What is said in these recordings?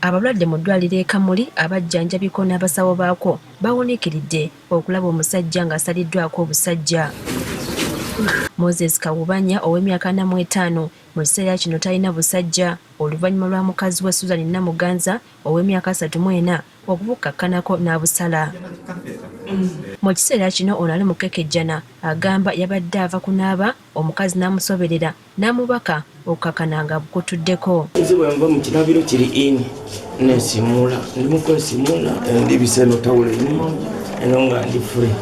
Abalwadde mu ddwaliro e Kamuli abajjanjabiko n'abasawo baako bawuniikiridde okulaba omusajja ng'asaliddwako obusajja. Moses Kawubanya ow'emyaka 45 mu kiseera kino talina busajja oluvannyuma lwa mukazi we Susan Namuganza ow'emyaka 34 okubukakkanako n'abusala. Mu kiseera kino ono ali mukekejjana agamba yabadde ava kunaaba omukazi n'amusoberera n'amubaka okukakkana nga bukutuddeko. Nzibu enva mu kirabiro kiri ini nesimula ndimukosimula ndibiseno tawule eno nga ndi free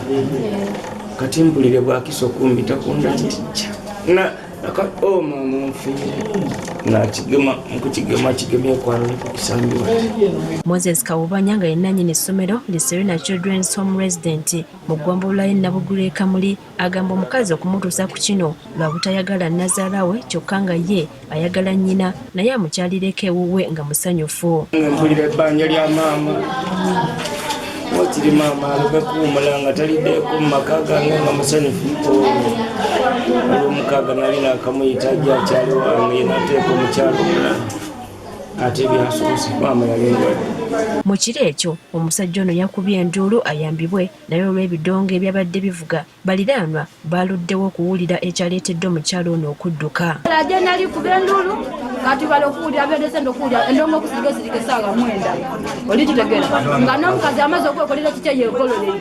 kati mpulire bwakiso kumbita kundandijja na mama mfire na kigema kwano kukisambiwa. Moses Kawubanya nga yenna nnyini essomero Serena Children's Home Resident mu ggombolola y'e Nabugulu e Kamuli agamba omukazi okumutuusa ku kino lwa butayagala nazaala we kyokka nga ye ayagala nnyina naye amukyalireko ewuwe nga musanyufu. Mpulira ebbanja lya maama wakiri maama aleme kuwumula nga taliddeeko mu maka gange nga musanyufu. Olw'omukaaga nali nakamuyita ajja akyali wange nateeka omukyalo omulala ate byasoose maama yali ndwadde. Mu kiro ekyo omusajja ono yakubye enduulu ayambibwe naye olw'ebidongo ebyabadde bivuga baliraanwa baluddewo okuwulira ekyaleetedde omukyalo ono okudduka. Ajja nali kuba enduulu kati bali okuwulira abeddese okuwulira endongo okusirika essaawa 9 oli kitegeera nga n'omukazi amaze okwekolera kiki yeekololeire.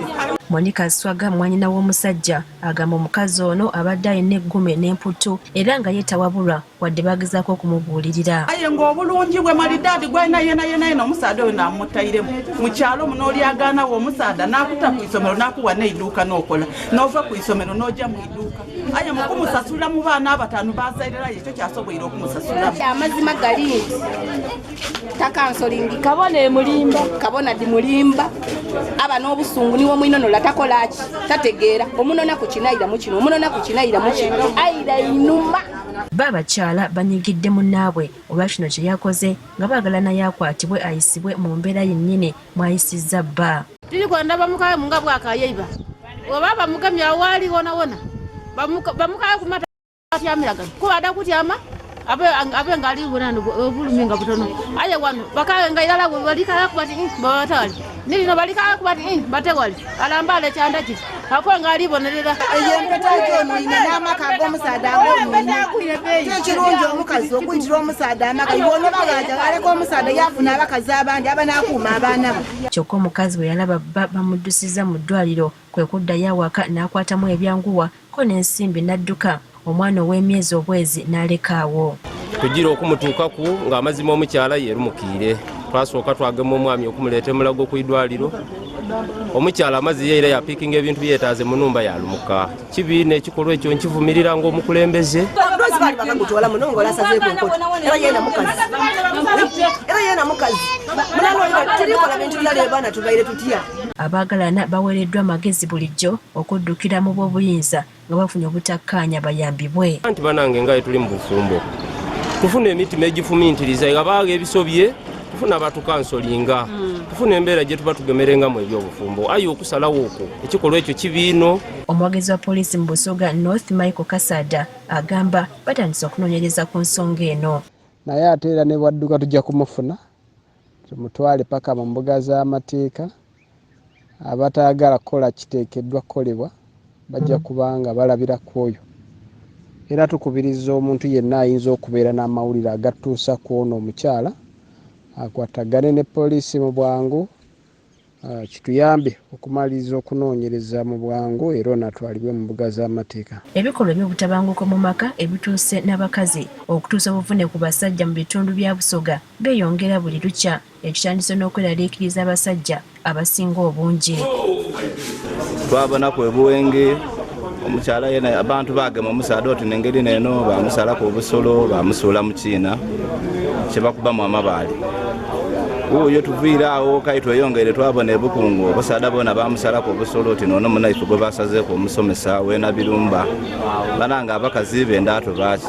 Monica Swaga mwanyina w'omusajja agamba omukazi ono abadde alina eggume n'emputtu era nga yeetawabulwa wadde bagezaako okumubuulirira. Aye ng'obulungi bwe malidaadi gwalina yena omusaada oyo n'amutairemu mu kyalo muno olyagaana wo omusaada n'akuta ku isomero n'akuwa n'edduuka n'okola n'ova ku isomero n'ojja mu idduuka. Aye mu kumusasula mu baana abataano bazairira ekyo kyasoboire okumusasula. Amazima gali nti takansolingi kabona emulimba kabona dimulimba aba n'obusungu niwo mwinonola takolaki tategeera omunona ku kinayira mu kino omunona ku kinayira mu kino ayira inuma. Babakyala banyigidde munnaabwe olwa kino kye yakoze nga baagala naye akwatibwe ayisibwe mu mbeera yennyini mwayisizza bba. Tiri kwandaba mukawe munga bwakayeiba oba bamugamya awaali wona bamukawe kumata atyamiraga kuba kutyama abe ngali bunano obuluminga butono aye wano bakawe nga ilala balikala kubati babatali nilino balikala kubati batewali alambale kyanda kiti ako ngali bonerera eyempeta kyono ina n'amaka ag'omusaada tekirungi omukazi okuyitira omusaada amaka ibono bagaja aleko omusaada yafuna abakazi abandi abanakuuma abaana bo. Kyokka omukazi bwe yalaba bba bamuddusiza mu ddwaliro kwe kuddayo awaka n'akwatamu ebyanguwa ko n'ensimbi n'adduka. Omwana ow'emyezi obwezi n'alekaawo. Tugira okumutuukaku ng'amazima omukyala yerumukiire. Twasooka twagema omwami okumuleeta emulago ku idwaliro. Omukyala amazi ye era yapiikinga ebintu byetaaze mu nnumba yalumuka. Kibi n'ekikolwa ekyo nkivumirira ng'omukulembeze. Abaagalana baweereddwa amagezi bulijjo okuddukira mu bw'obuyinza nga bafunye obutakkaanya bayambibwe. Anti banange nga tuli mu bufumbo tufuna emitima egifumiintiriza nga baaga ebisobye tufuna abatukansolinga tufuna embeera gye tuba tugemerengamu ebyobufumbo aye okusalawo okwo ekikolwa ekyo kibiino. Omuwagizi wa poliisi mu Busoga North Michael Kasada agamba batandise okunoonyereza ku nsonga eno. Naye ate era ne bwadduka tujja kumufuna tumutwale paka mu mbuga z'amateeka abataagala kukola kiteekeddwa kukolebwa bajja kubanga balabira ku oyo. Era tukubiriza omuntu yenna ayinza okubeera n'amawulire agatuusa ku ono omukyala akwatagane ne poliisi mu bwangu kituyambe okumaliriza okunoonyereza mu bwangu era onatwalibwe mu mbuga z'amateeka. Ebikolwa by'obutabanguko mu maka ebituuse n'abakazi okutuusa obuvune ku basajja mu bitundu bya Busoga beeyongera buli lukya ekitandise n'okweraliikiriza abasajja abasinga obungi. Twabonako ebuwenge omukyala yena abantu bagema omusaada oti n'engeri neeno bamusalako obusolo bamusuula mu kiina kye bakubamu amabaali. Oyo tuviiraawo kati tweyongere twabona ebukungu abasaada bona bamusalako obusolo oti noono munaife gwe basazeeko omusomesa weena birumba bananga abakazi be endaato baaki.